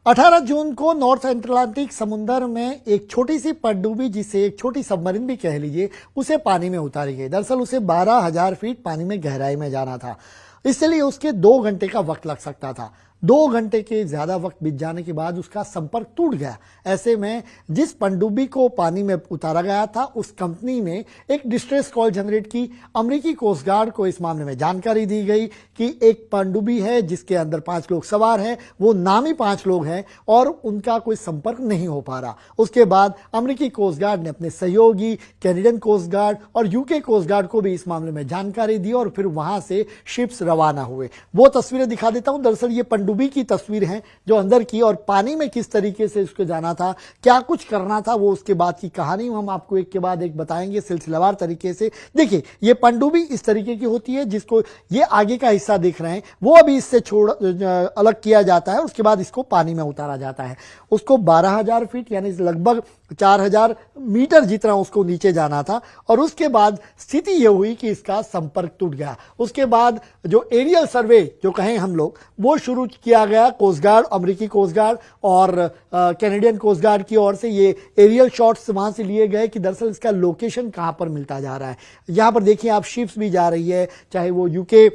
18 जून को north Atlantic समुंदर में एक छोटी सी पनडुब्बी, जिसे एक छोटी सबमरीन भी कह लीजिए, उसे पानी में उतारी गई। दरअसल उसे 12,000 फीट पानी में गहराई में जाना था, इसलिए उसके 2 घंटे का वक्त लग सकता था। 2 घंटे के ज्यादा वक्त बीत जाने के बाद उसका संपर्क टूट गया। ऐसे में जिस पनडुब्बी को पानी में उतारा गया था, उस कंपनी ने एक डिस्ट्रेस कॉल जनरेट की। अमेरिकी कोस्ट गार्ड को इस मामले में जानकारी दी गई कि एक पनडुब्बी है जिसके अंदर 5 लोग सवार हैं, वो नामी 5 लोग हैं और उनका कोई संपर्क नहीं हो पा रहा। उसके बाद अमेरिकी कोस्ट गार्ड ने अपने सहयोगी कैनेडियन कोस्ट गार्ड और यूके कोस्ट गार्ड को भी इस मामले में जानकारी दी और फिर वहां से शिप्स रवाना हुए। वो तस्वीरें दिखा देता हूं। दरअसल ये पनडुब्बी की तस्वीर है जो अंदर की, और पानी में किस तरीके से उसको जाना था, क्या कुछ करना था, वो उसके बाद की कहानी हम आपको एक के बाद एक बताएंगे सिलसिलेवार तरीके से। देखिए, ये पनडुब्बी इस तरीके की होती है जिसको ये आगे का हिस्सा देख रहे हैं, वो अभी इससे अलग किया जाता है। उसके बाद इसको पानी में उतारा जाता है। उसको 12,000 फीट यानी लगभग 4,000 मीटर जितना उसको नीचे जाना था, और उसके बाद स्थिति यह हुई कि इसका संपर्क टूट गया। उसके बाद जो एरियल सर्वे जो कहें हम लोग, वो शुरू किया गया कोस्ट गार्ड, अमेरिकी कोस्ट गार्ड और कैनेडियन कोस्ट गार्ड की ओर से। ये एरियल शॉट्स वहां से लिए गए कि दरअसल इसका लोकेशन कहां पर मिलता जा रहा है। यहां पर देखिए आप, शिप्स भी जा रही है, चाहे वो यूके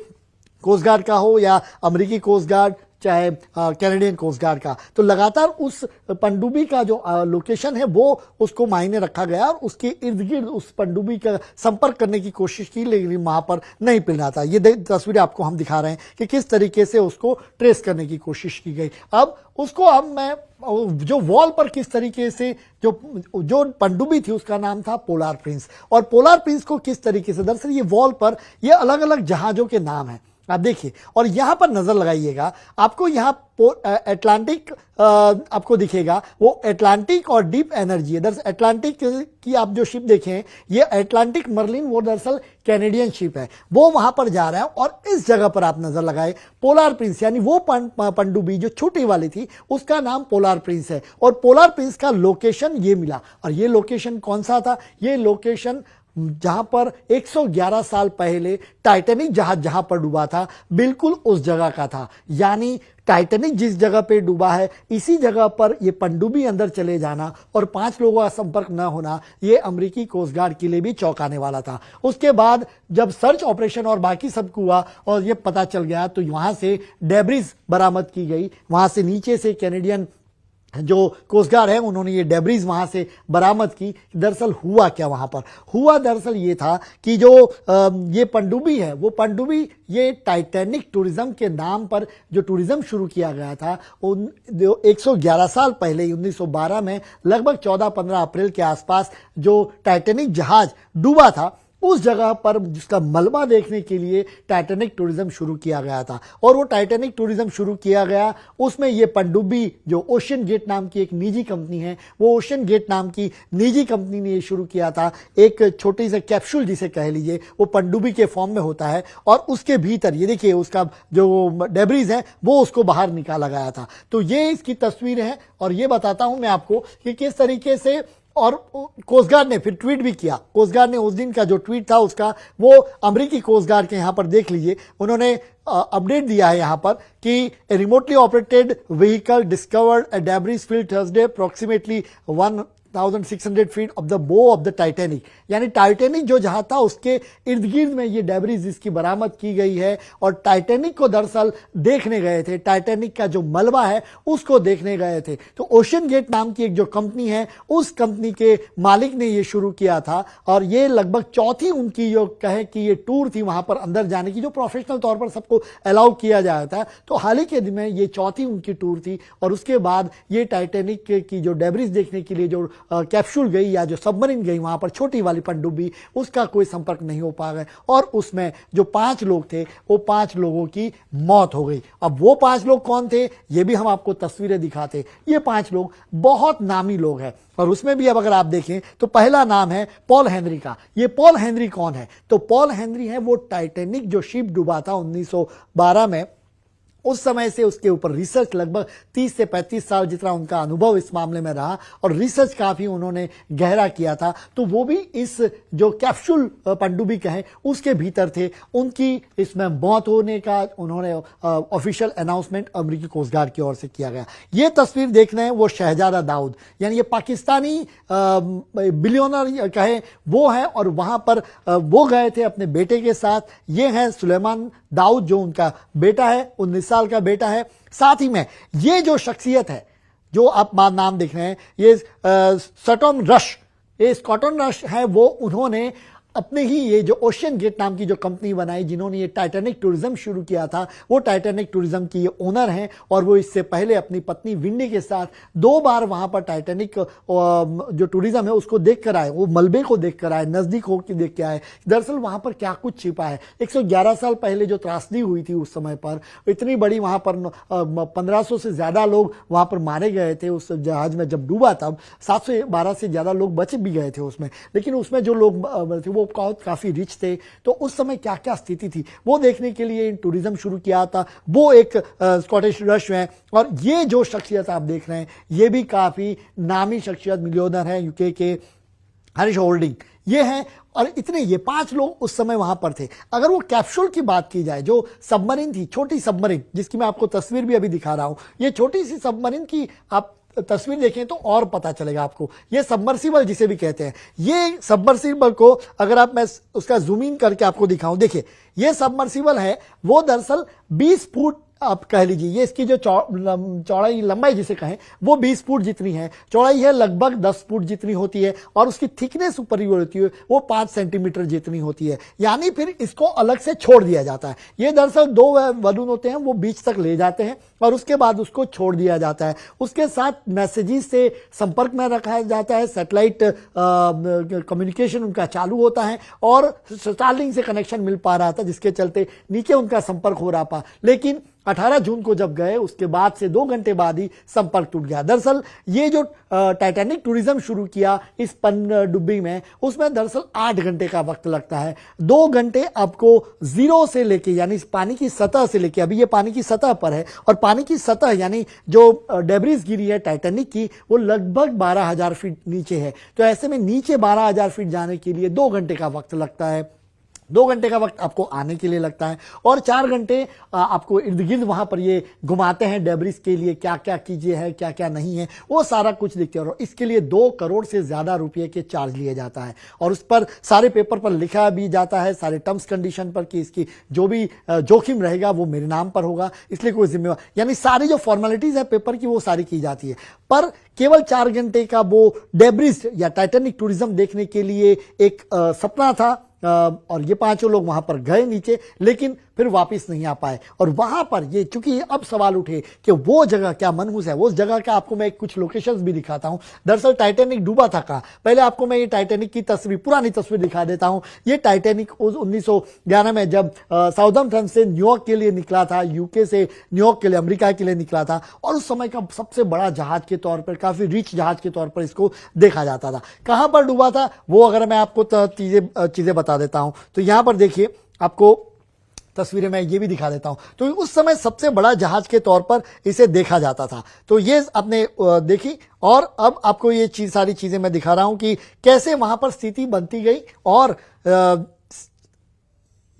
कोस्ट गार्ड का हो या अमेरिकी कोस्ट गार्ड, चाहे कैनेडियन कोस्ट गार्ड का। तो लगातार उस पनडुब्बी का जो लोकेशन है वो उसको मायने रखा गया और उसके इर्द गिर्द उस पनडुब्बी का संपर्क करने की कोशिश की, लेकिन वहां पर नहीं मिलना था। ये तस्वीरें आपको हम दिखा रहे हैं कि किस तरीके से उसको ट्रेस करने की कोशिश की गई। अब उसको मैं जो वॉल पर किस तरीके से जो पनडुब्बी थी उसका नाम था पोलार प्रिंस, और पोलार प्रिंस को किस तरीके से, दरअसल ये वॉल पर ये अलग अलग जहाजों के नाम हैं, आप देखिए। और यहां पर नजर लगाइएगा, आपको यहां अटलांटिक आपको दिखेगा, वो अटलांटिक और डीप एनर्जी है। दरअसल अटलांटिक की आप जो शिप देखें, ये अटलांटिक मर्लिन, वो दरअसल कैनेडियन शिप है, वो वहां पर जा रहा है। और इस जगह पर आप नजर लगाए, पोलार प्रिंस, यानी वो पनडुब्बी जो छोटी वाली थी उसका नाम पोलार प्रिंस है। और पोलार प्रिंस का लोकेशन ये मिला, और ये लोकेशन कौन सा था? ये लोकेशन जहां पर 111 साल पहले टाइटैनिक जहाज जहां पर डूबा था, बिल्कुल उस जगह का था। यानी टाइटैनिक जिस जगह पे डूबा है, इसी जगह पर ये पनडुब्बी अंदर चले जाना और 5 लोगों का संपर्क न होना, ये अमेरिकी कोस्ट गार्ड के लिए भी चौंकाने वाला था। उसके बाद जब सर्च ऑपरेशन और बाकी सब हुआ और ये पता चल गया, तो वहां से डेब्रिज बरामद की गई। वहां से नीचे से कैनेडियन जो कोस्ट गार्ड है, उन्होंने ये डेब्रिज वहां से बरामद की। दरअसल हुआ क्या वहां पर? हुआ दरअसल ये था कि जो ये पनडुब्बी है, वो पनडुब्बी ये टाइटैनिक टूरिज्म के नाम पर जो टूरिज्म शुरू किया गया था, 111 साल पहले 1912 में लगभग 14-15 अप्रैल के आसपास जो टाइटैनिक जहाज डूबा था, उस जगह पर जिसका मलबा देखने के लिए टाइटैनिक टूरिज्म शुरू किया गया था। और वो टाइटैनिक टूरिज्म शुरू किया गया, उसमें ये पनडुब्बी जो ओशियन गेट नाम की एक निजी कंपनी है, वो ओशियन गेट नाम की निजी कंपनी ने ये शुरू किया था। एक छोटी सी कैप्सूल जिसे कह लीजिए, वो पनडुब्बी के फॉर्म में होता है, और उसके भीतर ये देखिए उसका जो डेब्रिज है वो उसको बाहर निकाला गया था। तो ये इसकी तस्वीर है, और ये बताता हूं मैं आपको कि किस तरीके से। और कोस्ट गार्ड ने फिर ट्वीट भी किया। कोस्ट गार्ड ने उस दिन का जो ट्वीट था उसका, वो अमेरिकी कोस्ट गार्ड के यहां पर देख लीजिए, उन्होंने अपडेट दिया है यहां पर कि remotely operated vehicle discovered a debris field Thursday approximately 1,600 feet of the बो ऑफ द टाइटैनिक। यानी टाइटैनिक जो जहां था उसके इर्द गिर्द में ये डेब्रिज इसकी बरामद की गई है। और टाइटैनिक को दरअसल देखने गए थे, टाइटैनिक का जो मलबा है उसको देखने गए थे। तो ओशियन गेट नाम की एक जो कंपनी है, उस कंपनी के मालिक ने ये शुरू किया था, और ये लगभग चौथी उनकी जो कहे कि ये टूर थी वहां पर अंदर जाने की, जो प्रोफेशनल तौर पर सबको अलाउ किया जाता है। तो हाल ही के दिन में ये चौथी उनकी टूर थी। और उसके बाद ये टाइटैनिक की जो डेब्रिज देखने के लिए जो कैप्सूल गई या जो सबमरीन गई वहां पर, छोटी वाली पनडुब्बी, उसका कोई संपर्क नहीं हो पा गया, और उसमें जो 5 लोग थे, वो 5 लोगों की मौत हो गई। अब वो 5 लोग कौन थे, ये भी हम आपको तस्वीरें दिखाते। ये 5 लोग बहुत नामी लोग हैं, और उसमें भी अब अगर आप देखें तो पहला नाम है पॉल हेनरी का। ये पॉल हेनरी कौन है? तो पॉल हेनरी है वो टाइटैनिक जो शिप डूबा था 1912 में, उस समय से उसके ऊपर रिसर्च लगभग 30 से 35 साल जितना उनका अनुभव इस मामले में रहा और रिसर्च काफी उन्होंने गहरा किया था। तो वो भी इस जो कैप्सूल पनडुब्बी कहें उसके भीतर थे। उनकी इसमें मौत होने का उन्होंने ऑफिशियल अनाउंसमेंट अमेरिकी कोस्ट गार्ड की ओर से किया गया। ये तस्वीर देख रहे हैं वो शहजादा दाऊद, यानी ये पाकिस्तानी बिलियनर कहे वो है, और वहां पर वो गए थे अपने बेटे के साथ। ये है सुलेमान दाऊद जो उनका बेटा है, 19 साल का बेटा है। साथ ही में ये जो शख्सियत है जो आप नाम देख रहे हैं, ये स्कॉटन रश, ये स्कॉटन रश है, वो उन्होंने अपने ही ये जो ओशियन गेट नाम की जो कंपनी बनाई, जिन्होंने ये टाइटैनिक टूरिज्म शुरू किया था, वो टाइटैनिक टूरिज्म की ये ओनर हैं। और वो इससे पहले अपनी पत्नी विंडी के साथ 2 बार वहां पर टाइटैनिक जो टूरिज्म है उसको देख कर आए, वो मलबे को देख कर आए, नजदीक होकर देख के आए। दरअसल वहां पर क्या कुछ छिपा है। 111 साल पहले जो त्रासदी हुई थी उस समय पर इतनी बड़ी, वहां पर 1500 से ज्यादा लोग वहां पर मारे गए थे उस जहाज में जब डूबा, तब 712 से ज्यादा लोग बच भी गए थे उसमें। लेकिन उसमें जो लोग थे वो काफी रिच थे। तो उस समय क्या क्या स्थिति थी वो देखने के लिए टूरिज्म शुरू किया था। वो एक स्कॉटिश रश है। और ये जो शख्सियत आप देख रहे हैं ये भी काफी नामी शख्सियत, मिलियनर है यूके के, हरीश होल्डिंग ये हैं। और इतने ये 5 लोग उस समय वहां पर थे। अगर वो कैप्सूल की बात की जाए, जो सबमरीन थी, छोटी सबमरीन, जिसकी मैं आपको तस्वीर भी अभी दिखा रहा हूं, ये छोटी सी सबमरीन की आप तस्वीर देखें तो और पता चलेगा आपको। ये सबमर्सिबल जिसे भी कहते हैं, ये सबमर्सिबल को अगर आप मैं उसका जूम इन करके आपको दिखाऊं, देखिए ये सबमर्सिबल है, वो दरअसल 20 फुट आप कह लीजिए, ये इसकी जो चौड़ाई लंबाई जिसे कहें वो 20 फुट जितनी है, चौड़ाई है लगभग 10 फुट जितनी होती है, और उसकी थिकनेस ऊपर ही होती है वो 5 सेंटीमीटर जितनी होती है। यानी फिर इसको अलग से छोड़ दिया जाता है। ये दरअसल 2 बलून होते हैं, वो बीच तक ले जाते हैं और उसके बाद उसको छोड़ दिया जाता है। उसके साथ मैसेजेस से संपर्क में रखा जाता है, सैटेलाइट कम्युनिकेशन उनका चालू होता है, और स्टारलिंक से कनेक्शन मिल पा रहा था जिसके चलते नीचे उनका संपर्क हो रहा था। लेकिन 18 जून को जब गए उसके बाद से 2 घंटे बाद ही संपर्क टूट गया। दरअसल ये जो टाइटैनिक टूरिज्म शुरू किया इस पनडुब्बी में, उसमें दरअसल 8 घंटे का वक्त लगता है। 2 घंटे आपको जीरो से लेके, यानी पानी की सतह से लेके, अभी ये पानी की सतह पर है, और पानी की सतह यानी जो डेब्रिस गिरी है टाइटैनिक की वो लगभग 12,000 फीट नीचे है। तो ऐसे में नीचे 12,000 फीट जाने के लिए 2 घंटे का वक्त लगता है। 2 घंटे का वक्त आपको आने के लिए लगता है, और 4 घंटे आपको इर्द गिर्द वहां पर ये घुमाते हैं डेब्रिस के लिए, क्या क्या कीजिए है क्या क्या नहीं है वो सारा कुछ दिखते हैं। और इसके लिए 2 करोड़ से ज्यादा रुपए के चार्ज लिए जाता है, और उस पर सारे पेपर पर लिखा भी जाता है, सारे टर्म्स कंडीशन पर, कि इसकी जो भी जोखिम रहेगा वो मेरे नाम पर होगा, इसलिए कोई जिम्मेवार, यानी सारी जो फॉर्मेलिटीज है पेपर की वो सारी की जाती है। पर केवल 4 घंटे का वो डेब्रिस या टाइटैनिक टूरिज्म देखने के लिए एक सपना था, और ये 5 लोग वहां पर गए नीचे, लेकिन फिर वापस नहीं आ पाए। और वहां पर ये चूंकि अब सवाल उठे कि वो जगह क्या मनहूस है, उस जगह का आपको मैं कुछ लोकेशंस भी दिखाता हूं। दरअसल टाइटैनिक डूबा था कहां, पहले आपको मैं ये टाइटैनिक की तस्वीर, पुरानी तस्वीर दिखा देता हूं। ये टाइटैनिक 1911 में जब साउथहैम्पटन से न्यूयॉर्क के लिए निकला था, यूके से न्यूयॉर्क के लिए, अमेरिका के लिए निकला था, और उस समय का सबसे बड़ा जहाज के तौर पर, काफी रिच जहाज के तौर पर इसको देखा जाता था। कहां पर डूबा था वो अगर मैं आपको चीजें बता देता हूं, तो यहां पर देखिए आपको तस्वीरें मैं ये भी दिखा देता हूं। तो उस समय सबसे बड़ा जहाज के तौर पर इसे देखा जाता था। तो ये आपने देखी, और अब आपको ये सारी चीजें मैं दिखा रहा हूं कि कैसे वहां पर स्थिति बनती गई। और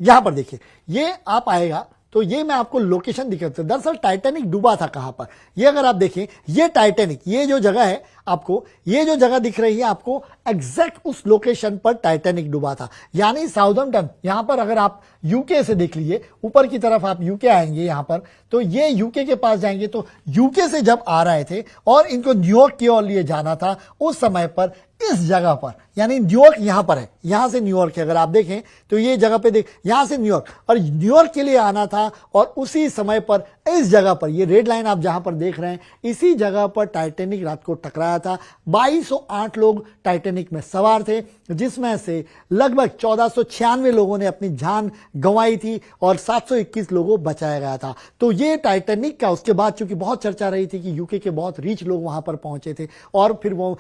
यहां पर देखिए, ये आप आएगा तो ये मैं आपको लोकेशन दिखाता हूं। दरअसल टाइटैनिक डूबा था कहां पर, ये अगर आप देखें, ये टाइटैनिक, ये जो जगह है आपको, ये जो जगह दिख रही है आपको, एग्जैक्ट उस लोकेशन पर टाइटैनिक डूबा था। यानी साउथहैम्पटन, यहां पर अगर आप यूके से देख लीजिए, ऊपर की तरफ आप यूके आएंगे यहां पर, तो ये यूके के पास जाएंगे, तो यूके से जब आ रहे थे और इनको न्यूयॉर्क की ओर लिए जाना था, उस समय पर इस जगह पर, यानी न्यूयॉर्क यहां पर है, यहां से न्यूयॉर्क अगर आप देखें तो ये जगह पे देख, यहां से न्यूयॉर्क, और न्यूयॉर्क के लिए आना था, और उसी समय पर इस जगह पर, ये रेड लाइन आप जहां पर देख रहे हैं, इसी जगह पर टाइटैनिक रात को टकराया था। 2208 लोग टाइटैनिक में सवार थे, जिसमें से लगभग 1496 लोगों ने अपनी जान गंवाई थी और 721 लोगों बचाया गया था। तो ये टाइटैनिक का, उसके बाद चूंकि बहुत चर्चा रही थी कि यूके के बहुत रिच लोग वहां पर पहुंचे थे, और फिर वो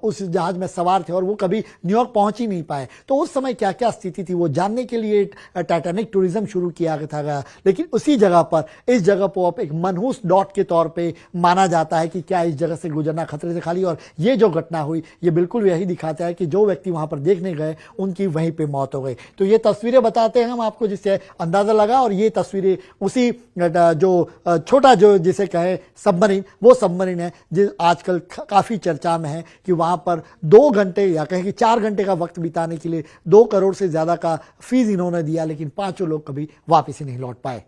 उस जहाज में सवार थे और वो कभी न्यूयॉर्क पहुंच ही नहीं पाए। तो उस समय क्या क्या स्थिति थी वो जानने के लिए टाइटैनिक टूरिज्म शुरू किया था। लेकिन उसी जगह पर, इस जगह को अब एक मनहूस डॉट के तौर पे माना जाता है कि क्या इस जगह से गुजरना खतरे से खाली। और ये जो घटना हुई ये बिल्कुल यही दिखाता है कि जो व्यक्ति वहां पर देखने गए उनकी वहीं पे मौत हो गई। तो ये तस्वीरें बताते हैं हम आपको जिससे अंदाजा लगा। और ये तस्वीरें उसी जो छोटा जो जिसे कहे सबमरीन, वो सबमरीन है जो आजकल काफी चर्चा में है कि वहां पर 2 घंटे या कहें कि 4 घंटे का वक्त बिताने के लिए 2 करोड़ से ज्यादा का फीस इन्होंने दिया, लेकिन 5 लोग कभी वापस ही नहीं लौट पाए।